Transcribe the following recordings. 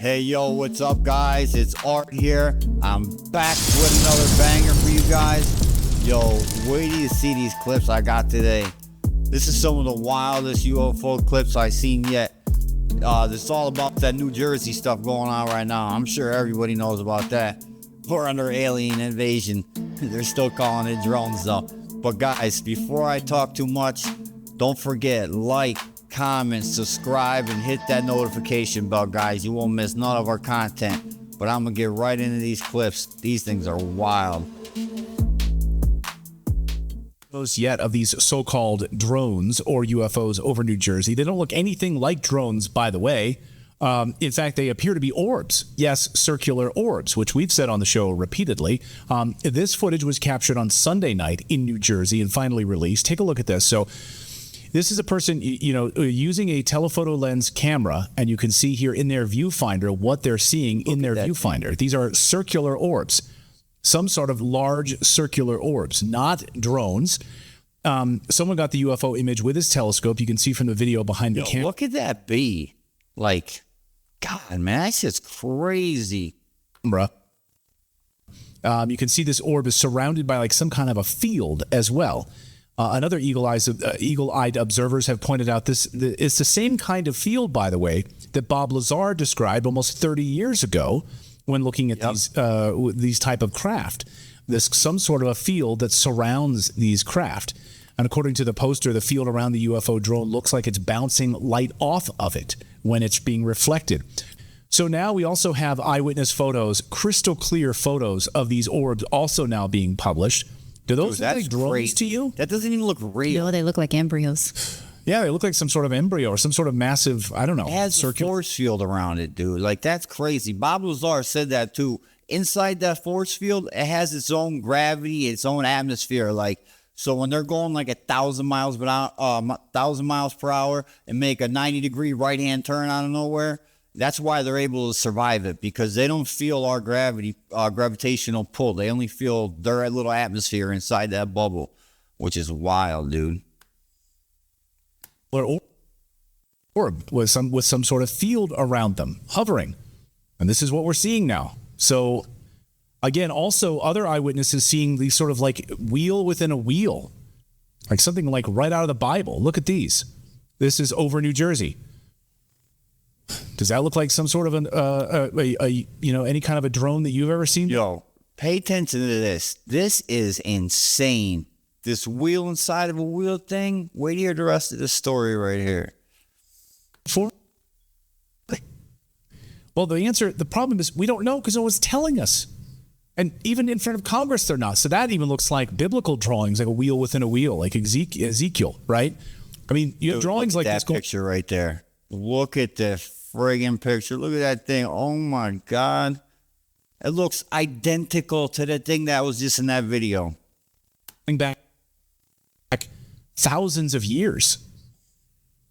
Hey, yo, what's up, guys? It's Art here. I'm back with another banger for you guys. Yo, wait till you see these clips I got today. This is some of the wildest UFO clips I've seen yet. It's all about that New Jersey stuff going on right now. I'm sure everybody knows about that. We're under alien invasion. They're still calling it drones, though. But guys, before I talk too much, don't forget, like, comment, subscribe, and hit that notification bell, guys. You won't miss none of our content. But I'm gonna get right into these clips. These things are wild. Yet of these so-called drones or UFOs over New Jersey. They don't look anything like drones, by the way. In fact, they appear to be orbs. Yes, circular orbs, which we've said on the show repeatedly. This footage was captured on Sunday night in New Jersey and finally released. Take a look at this. So this is a person, using a telephoto lens camera, and you can see here in their viewfinder what they're seeing in their viewfinder. These are circular orbs, some sort of large circular orbs, not drones. Someone got the UFO image with his telescope. You can see from the video behind the camera. What could that be? Like, God, man, that's just crazy. You can see this orb is surrounded by like some kind of a field as well. Another eagle-eyed observers have pointed out it's the same kind of field, by the way, that Bob Lazar described almost 30 years ago when looking at these type of craft. There's some sort of a field that surrounds these craft. And according to the poster, the field around the UFO drone looks like it's bouncing light off of it when it's being reflected. So now we also have eyewitness photos, crystal clear photos of these orbs also now being published. Do those look like drones to you? That doesn't even look real. No, they look like embryos. Yeah, they look like some sort of embryo or some sort of massive, I don't know. It has a force field around it, dude. Like, that's crazy. Bob Lazar said that, too. Inside that force field, it has its own gravity, its own atmosphere. Like, so when they're going like 1,000 miles per hour and make a 90-degree right-hand turn out of nowhere, that's why they're able to survive it, because they don't feel our gravitational pull. They only feel their little atmosphere inside that bubble, which is wild, dude. Orb with some sort of field around them, hovering. And this is what we're seeing now. So, again, also other eyewitnesses seeing these sort of like wheel within a wheel, like something like right out of the Bible. Look at these. This is over New Jersey. Does that look like some sort of any kind of a drone that you've ever seen? Yo, pay attention to this. This is insane. This wheel inside of a wheel thing. Wait to hear the rest of the story right here. Well, the problem is we don't know because no one's telling us. And even in front of Congress, they're not. So that even looks like biblical drawings, like a wheel within a wheel, like Ezekiel, right? I mean, you have drawings like that picture right there. Look at the friggin' picture. Look at that thing. Oh, my God. It looks identical to the thing that was just in that video. Back thousands of years,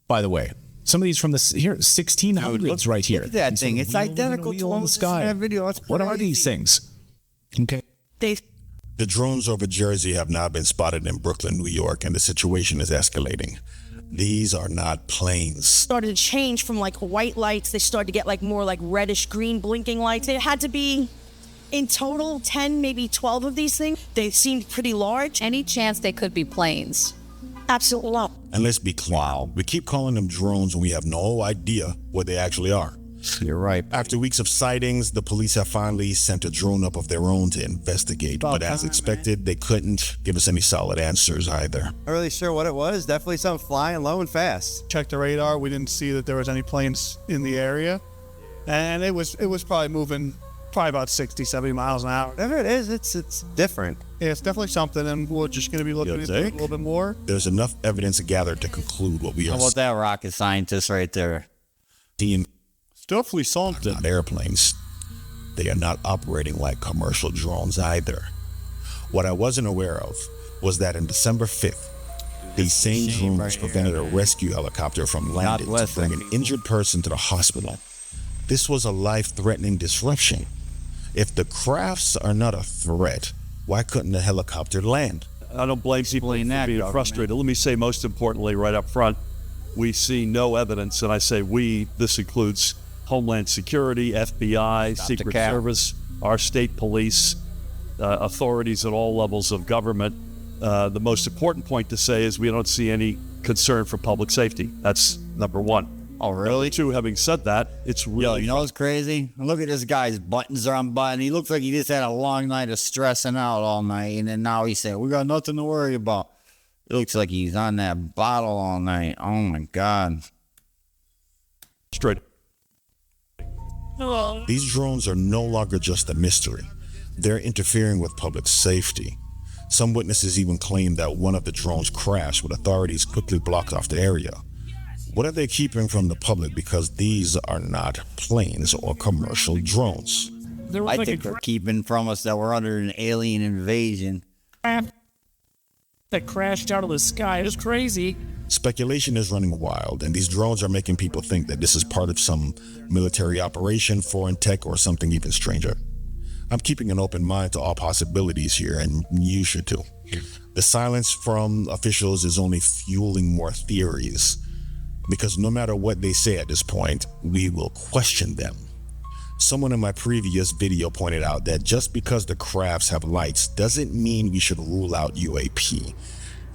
by the way. Some of these from the 1600s right here. Look at that thing. It's identical to one in the sky. That video. What are these things? Okay. The drones over Jersey have now been spotted in Brooklyn, New York, and the situation is escalating. These are not planes. Started to change from like white lights. They started to get like more like reddish green blinking lights. It had to be in total 10, maybe 12 of these things. They seemed pretty large. Any chance they could be planes? Absolutely not. And let's be clear, we keep calling them drones when we have no idea what they actually are. You're right. After weeks of sightings, the police have finally sent a drone up of their own to investigate. But as expected, they couldn't give us any solid answers either. Not really sure what it was. Definitely something flying low and fast. Checked the radar. We didn't see that there was any planes in the area. And it was probably moving about 60, 70 miles an hour. Whatever it is, it's different. Yeah, it's definitely something, and we're just going to be looking into it a little bit more. There's enough evidence gathered to conclude what we are. How about that rocket scientist right there? Seeing. Definitely something. Not airplanes. They are not operating like commercial drones either. What I wasn't aware of was that on December 5th, these same drones prevented a rescue helicopter from landing to bring an injured person to the hospital. This was a life-threatening disruption. If the crafts are not a threat, why couldn't the helicopter land? I don't blame people for being frustrated. Let me say, most importantly, right up front, we see no evidence, and I say we, this includes Homeland Security, FBI, Stop the Secret cap. Service, our state police, authorities at all levels of government. The most important point to say is we don't see any concern for public safety. That's number one. Oh, really? Two, having said that, it's really Yo, you know what's crazy? Look at this guy's buttons are unbuttoned. He looks like he just had a long night of stressing out all night, and then now he said, we got nothing to worry about. It looks like he's on that bottle all night. Oh, my God. straight. These drones are no longer just a mystery. They're interfering with public safety. Some witnesses even claim that one of the drones crashed, with authorities quickly blocked off the area. What are they keeping from the public? Because these are not planes or commercial drones. I think they're keeping from us that we're under an alien invasion. That crashed out of the sky. It was crazy. Speculation is running wild, and these drones are making people think that this is part of some military operation, foreign tech, or something even stranger. I'm keeping an open mind to all possibilities here, and you should too. The silence from officials is only fueling more theories, because no matter what they say at this point, we will question them. Someone in my previous video pointed out that just because the crafts have lights doesn't mean we should rule out UAP.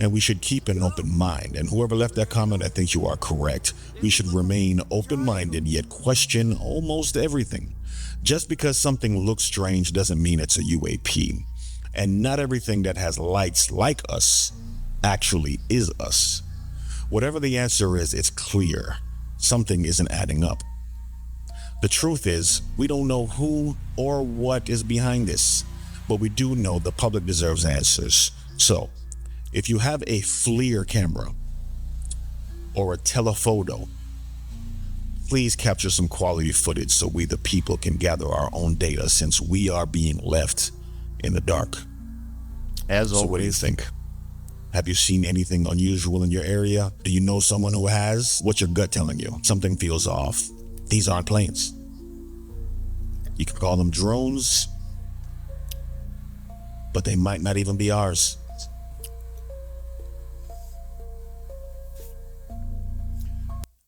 And we should keep an open mind. And whoever left that comment, I think you are correct. We should remain open-minded yet question almost everything. Just because something looks strange doesn't mean it's a UAP. And not everything that has lights like us actually is us. Whatever the answer is, it's clear. Something isn't adding up. The truth is, we don't know who or what is behind this, but we do know the public deserves answers. So, if you have a FLIR camera or a telephoto, please capture some quality footage so we the people can gather our own data, since we are being left in the dark. As always. So what do you think? Have you seen anything unusual in your area? Do you know someone who has? What's your gut telling you? Something feels off. These aren't planes. You can call them drones, but they might not even be ours.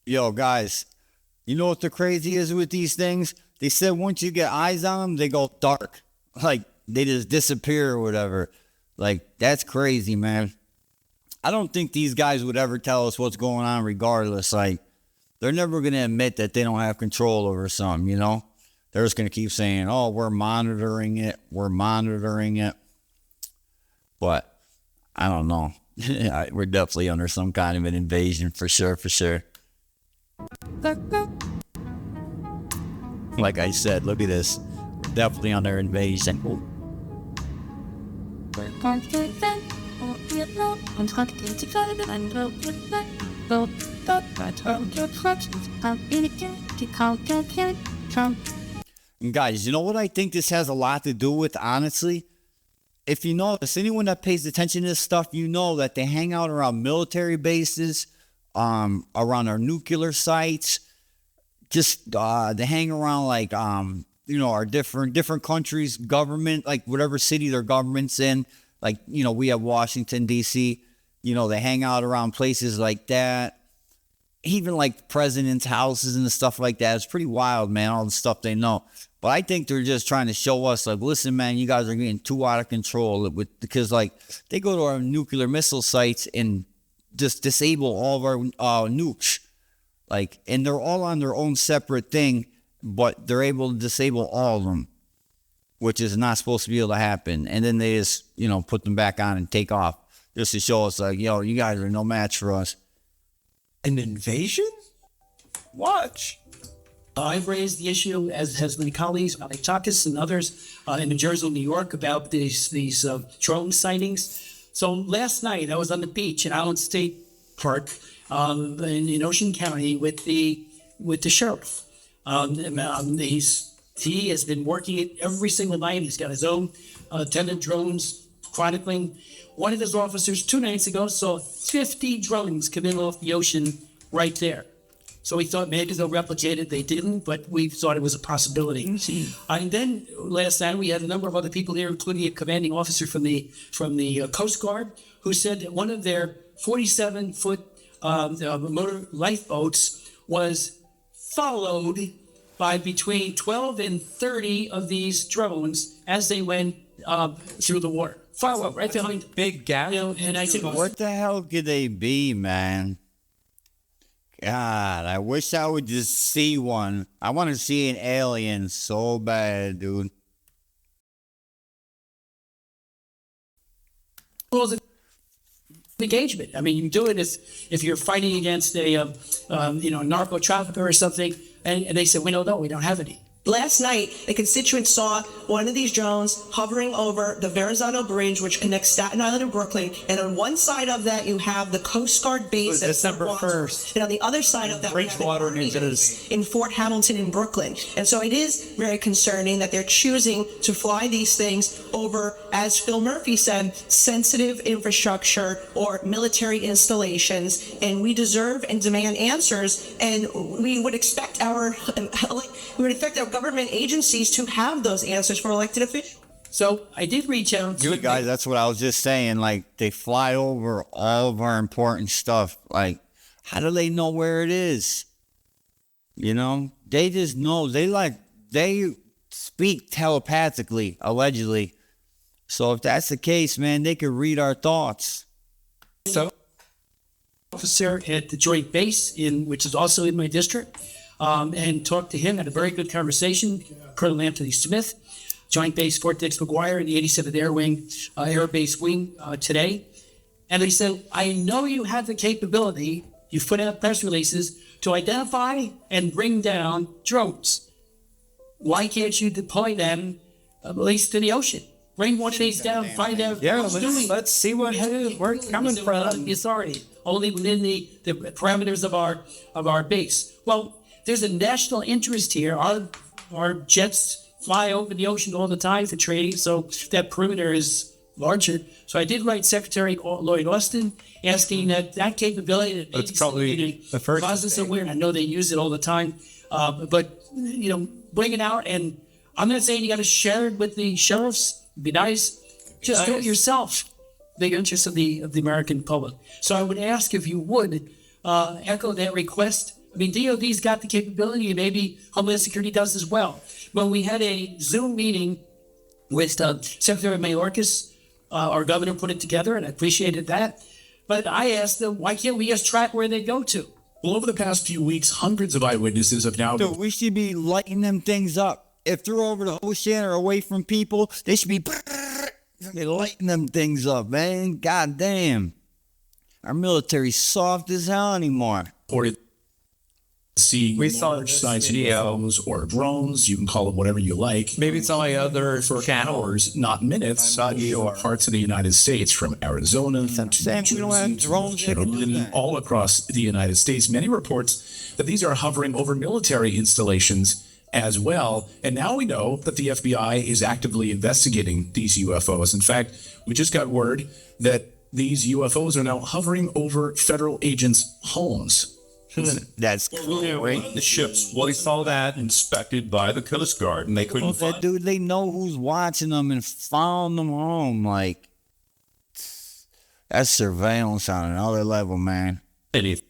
Yo, guys, you know what the crazy is with these things? They said once you get eyes on them, they go dark. Like, they just disappear or whatever. Like, that's crazy, man. I don't think these guys would ever tell us what's going on regardless. Like, they're never going to admit that they don't have control over something, you know? They're just going to keep saying, oh, we're monitoring it. We're monitoring it. But, I don't know. We're definitely under some kind of an invasion for sure, for sure. Like I said, look at this. We're definitely under invasion. And guys, you know what I think this has a lot to do with, honestly? If you notice, anyone that pays attention to this stuff, you know that they hang out around military bases, around our nuclear sites, just they hang around like you know, our different countries, government, like whatever city their government's in. Like, you know, we have Washington, D.C., you know, they hang out around places like that. Even like presidents' houses and stuff like that. It's pretty wild, man, all the stuff they know. But I think they're just trying to show us, like, listen, man, you guys are getting too out of control. Because, like, they go to our nuclear missile sites and just disable all of our nukes. Like, and they're all on their own separate thing, but they're able to disable all of them, which is not supposed to be able to happen. And then they just, you know, put them back on and take off just to show us, like, yo, you guys are no match for us. An invasion? Watch. I've raised the issue, as has my colleagues, like Takis and others in New Jersey, New York, about these drone sightings. So last night I was on the beach in Island State Park in Ocean County with the sheriff. He has been working it every single night. He's got his own attendant drones chronicling. One of his officers 2 nights ago saw 50 drones come in off the ocean right there. So we thought maybe they'll replicate it. They didn't, but we thought it was a possibility. And then last night we had a number of other people here, including a commanding officer from the Coast Guard, who said that one of their 47-foot motor lifeboats was followed by between 12 and 30 of these drones as they went through the water. Follow up right behind. Big gap. You know, and I said, What the hell could they be, man? God, I wish I would just see one. I want to see an alien so bad, dude. rules of engagement. I mean, you do it if you're fighting against a narco trafficker or something, and they say, we don't know, we don't have any. Last night, a constituent saw one of these drones hovering over the Verrazano Bridge, which connects Staten Island and Brooklyn. And on one side of that, you have the Coast Guard base. December 1st. And on the other side of that, Bridgewater, New Jersey, in Fort Hamilton in Brooklyn. And so it is very concerning that they're choosing to fly these things over, as Phil Murphy said, sensitive infrastructure or military installations. And we deserve and demand answers. And we would expect our government agencies to have those answers for elected officials. So I did reach out to Good guys, that's what I was just saying. Like, they fly over all of our important stuff. Like, how do they know where it is? You know, they just know. They speak telepathically, allegedly. So if that's the case, man, they could read our thoughts. So, officer at the Joint Base, which is also in my district, and talked to him. Had a very good conversation. Colonel Anthony Smith, Joint Base Fort Dix McGuire in the 87th Air Wing, Air Base Wing today. And he said, I know you have the capability, you've put out press releases, to identify and bring down drones. Why can't you deploy them at least to the ocean? Bring one of these down, find out what's doing. Let's see what where it's coming from. The authority, only within the parameters of our base. Well, there's a national interest here. Our jets fly over the ocean all the time for trading, so that perimeter is larger. So I did write Secretary Lloyd Austin asking that capability. That's probably the first. Cause us aware. I know they use it all the time, but bring it out. And I'm not saying you got to share it with the sheriffs. It'd be nice. Just do it yourself. The interest of the American public. So I would ask if you would echo that request. I mean, DOD's got the capability, and maybe Homeland Security does as well. When we had a Zoom meeting with Secretary Mayorkas, our governor put it together, and I appreciated that. But I asked them, why can't we just track where they go to? Well, over the past few weeks, hundreds of eyewitnesses have now... Dude, we should be lighting them things up. If they're over the ocean or away from people, they should be lighting them things up, man. God damn. Our military's soft as hell anymore. Or see We saw large this size video. UFOs or drones, you can call it whatever you like. Maybe it's only other For channel. hours, not minutes, parts of the United States, from Arizona to saying we don't have Jersey, drones to Canada, all across the United States. Many reports that these are hovering over military installations as well. And now we know that the FBI is actively investigating these UFOs. In fact, we just got word that these UFOs are now hovering over federal agents' homes. That's great. The ships, we saw that inspected by the Coast Guard, and they couldn't Well, find that dude, they know who's watching them and following them home. Like, that's surveillance on another level, man. anything.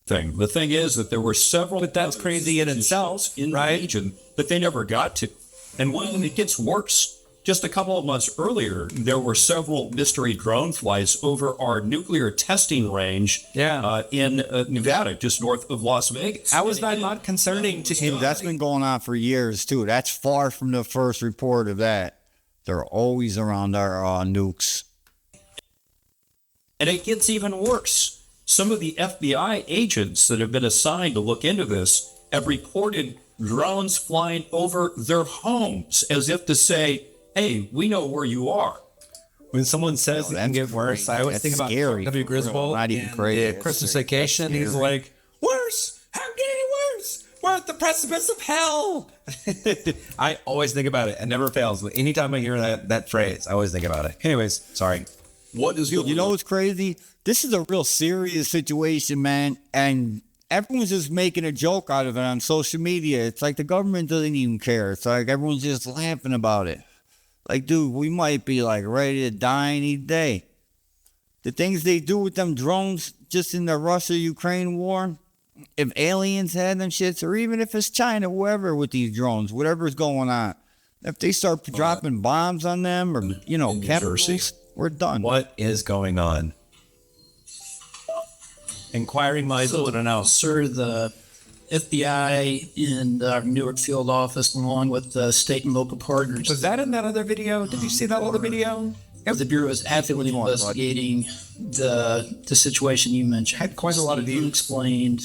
The thing is that there were several, But that's crazy in itself, in right? the region that they never got to. And when it gets worse, just a couple of months earlier, there were several mystery drone flights over our nuclear testing range in Nevada, just north of Las Vegas. How is that not concerning to you? That's been going on for years, too. That's far from the first report of that. They're always around our nukes. And it gets even worse. Some of the FBI agents that have been assigned to look into this have reported drones flying over their homes as if to say, hey, we know where you are. When someone says it can get worse, I always That's think about scary. W. Griswold Not even in crazy. the Christmas Vacation. He's like, worse? How can it get worse? We're at the precipice of hell. I always think about it. It never fails. Anytime I hear that phrase, I always think about it. Anyways, sorry. What is You know what's crazy? This is a real serious situation, man. And everyone's just making a joke out of it on social media. It's like the government doesn't even care. It's like everyone's just laughing about it. Like, dude, we might be like ready to die any day. The things they do with them drones just in the Russia-Ukraine war, if aliens had them shits, or even if it's China, whoever with these drones, whatever's going on, if they start dropping bombs on them or, chemicals, we're done. What is going on? Inquiring minds want to know. Sir, the FBI in our Newark field office, along with state and local partners. Was that in that other video? Did you see that other video? The Bureau is actively investigating the situation you mentioned. Had quite a lot of views. Explained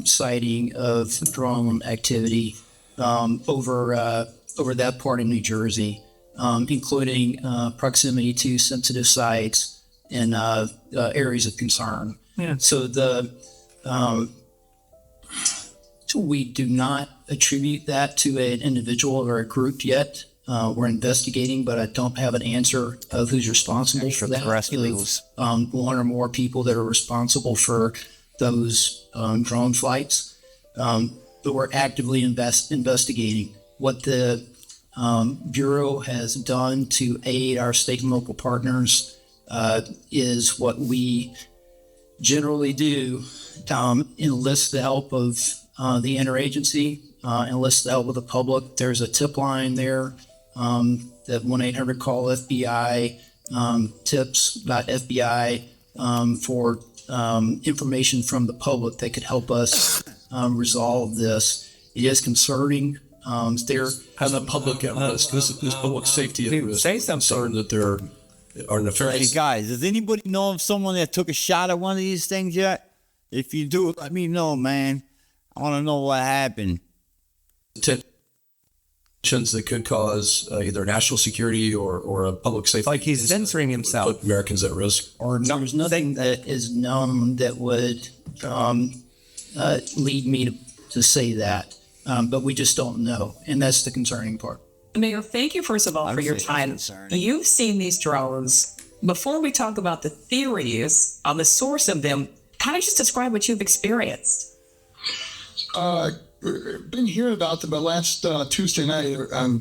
sighting of drone activity over that part of New Jersey, including proximity to sensitive sites and areas of concern. Yeah. So we do not attribute that to an individual or a group yet. We're investigating, but I don't have an answer of who's responsible for that. One or more people that are responsible for those drone flights. But we're actively investigating. What the Bureau has done to aid our state and local partners is what we generally do, enlist the help of the interagency, enlist the help of the public. There's a tip line there, that 1-800 call FBI, tips.fbi, for information from the public that could help us resolve this. It is concerning. There And the public interest, this public safety interest. Say something. That there are Hey nefarious. guys, does anybody know of someone that took a shot at one of these things yet? If you do, let me know, man. I want to know what happened. Tensions that could cause either national security or a public safety. Like he's censoring himself. Put Americans at risk. or there's nothing that is known that would lead me to say that. But we just don't know. And that's the concerning part. Mayor, thank you first of all for your time. You've seen these drones. Before we talk about the theories on the source of them, how do you just describe what you've experienced? Been hearing about them, but last Tuesday night, a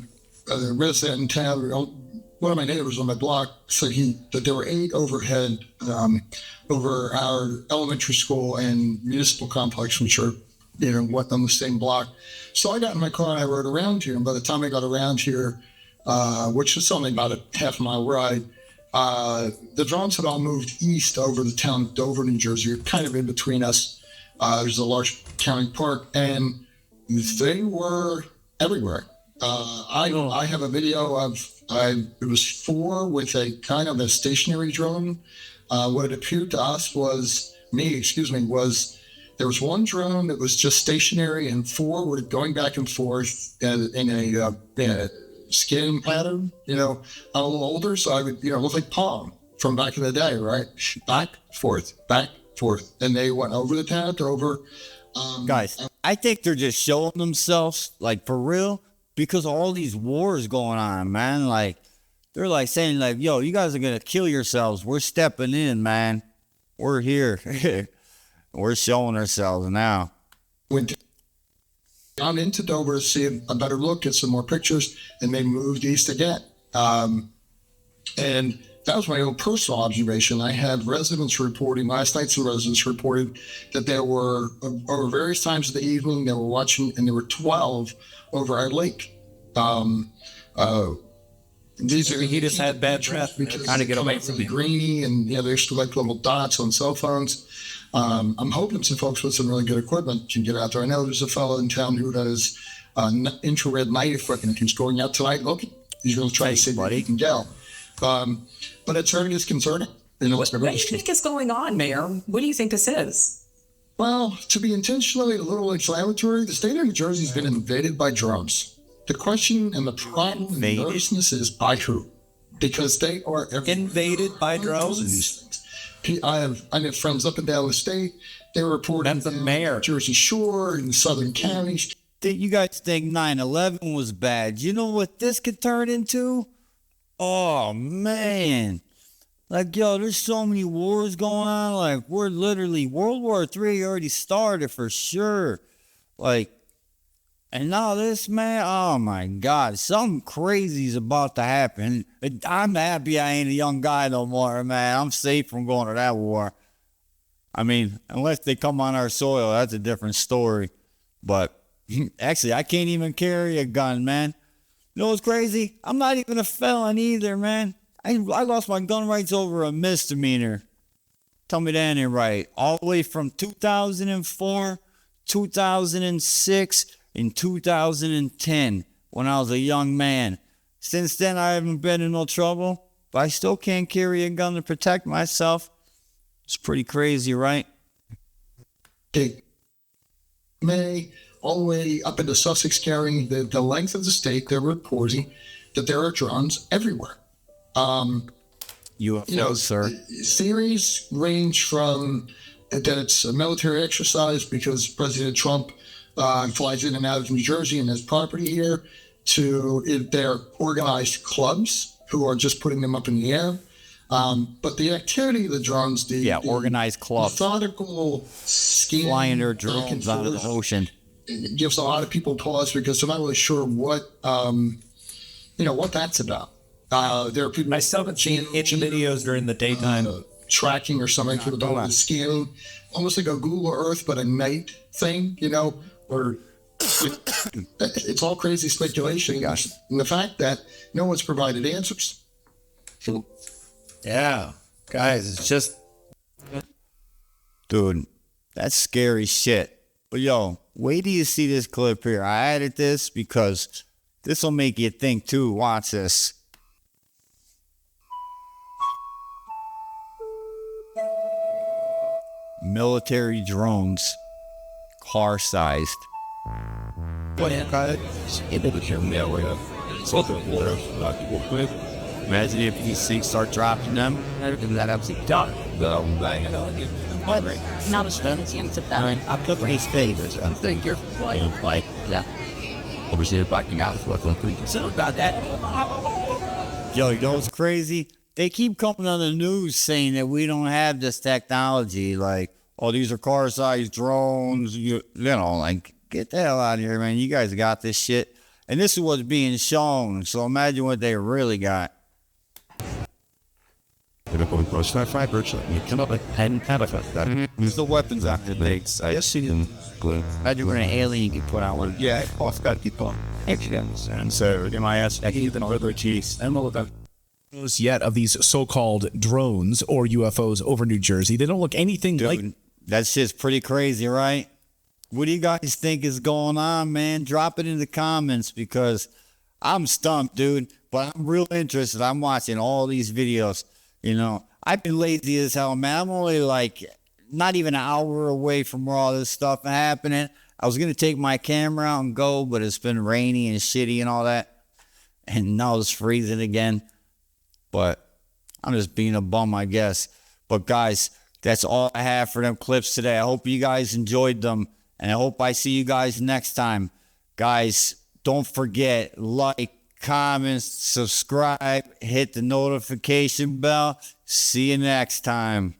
resident in town, one of my neighbors on my block said that there were 8 overhead over our elementary school and municipal complex, which are, what, on the same block. So I got in my car and I rode around here. And by the time I got around here, which was only about a half-mile ride, the drones had all moved east over the town of Dover, New Jersey, kind of in between us. There's a large county park, and they were everywhere. I have a video of, it was 4 with a kind of a stationary drone. What it appeared to us was there was 1 drone that was just stationary and 4 were going back and forth in a skin pattern, I'm a little older, so I would, look like Palm from back in the day, right? Back, forth. And they went over the town, over. Guys, I think they're just showing themselves, like, for real, because of all these wars going on, man. Like, they're like saying, like, yo, you guys are going to kill yourselves. We're stepping in, man. We're here. We're showing ourselves now. Went down into Dover to see a better look, get some more pictures, and they moved east again. And that was my own personal observation. I had residents reporting, last night some residents reported that there were, over various times of the evening, they were watching, and there were 12 over our lake. He just had bad breath, trying to get away from the greeny, and they used to like little dots on cell phones. I'm hoping some folks with some really good equipment can get out there. I know there's a fellow in town who does infrared night equipment. He's going out tonight looking. He's going to try to see what he can get. But it's certainly is concerning. What do you think is going on, Mayor? What do you think this is? Well, to be intentionally a little inflammatory, the state of New Jersey has been invaded by drones. The question and the problem and nervousness is by who? Because they are invaded by drones. I have friends up and down the state. They were reporting the mayor, Jersey Shore and southern counties. You guys think 9/11 was bad? You know what this could turn into? Oh man, like there's so many wars going on. Like we're literally World War III already started for sure. Like, and now this, man, oh my God, something crazy is about to happen. I'm happy I ain't a young guy no more, man. I'm safe from going to that war. I mean, unless they come on our soil, that's a different story. But actually, I can't even carry a gun, man. You know what's crazy? I'm not even a felon either, man. I lost my gun rights over a misdemeanor. Tell me that ain't right. All the way from 2004, 2006, and 2010 when I was a young man. Since then, I haven't been in no trouble, but I still can't carry a gun to protect myself. It's pretty crazy, right? May all the way up into Sussex, carrying the length of the state, they're reporting that there are drones everywhere. UFOs, sir. Theories range from that it's a military exercise because President Trump flies in and out of New Jersey and has property here, to they're organized clubs who are just putting them up in the air. But the activity of the drones, the organized clubs, methodical scheme, flying their drones out of the ocean, it gives a lot of people pause because they're not really sure what what that's about. There are people. I still haven't seen itch videos during the daytime tracking or something for the skiing, almost like a Google Earth but a night thing, or it's all crazy speculation. And the fact that no one's provided answers. Yeah, guys, it's just, dude, that's scary shit. But yo, wait till you see this clip here. I added this because this will make you think too. Watch this. Military drones, car-sized. Imagine if these things start dropping them. Not as fancy as a time. I put his favors. I think you're like that. Obviously, backing out so about that. Yo, you know what's crazy? They keep coming on the news saying that we don't have this technology. Like, oh, these are car-sized drones. You know, like, get the hell out of here, man. You guys got this shit. And this is what's being shown. So imagine what they really got. There's the weapons activates. I see them. Imagine when an alien you could put out one. Yeah, I've got people. And so, MIS, I keep them over cheese. And all of them. Yet of these so-called drones or UFOs over New Jersey. They don't look anything like... That shit's pretty crazy, right? What do you guys think is going on, man? Drop it in the comments because I'm stumped, dude. But I'm real interested. I'm watching all these videos. I've been lazy as hell, man. I'm only like not even an hour away from where all this stuff is happening. I was going to take my camera out and go, but it's been rainy and shitty and all that. And now it's freezing again. But I'm just being a bum, I guess. But guys, that's all I have for them clips today. I hope you guys enjoyed them. And I hope I see you guys next time. Guys, don't forget, like, comment, subscribe, hit the notification bell. See you next time.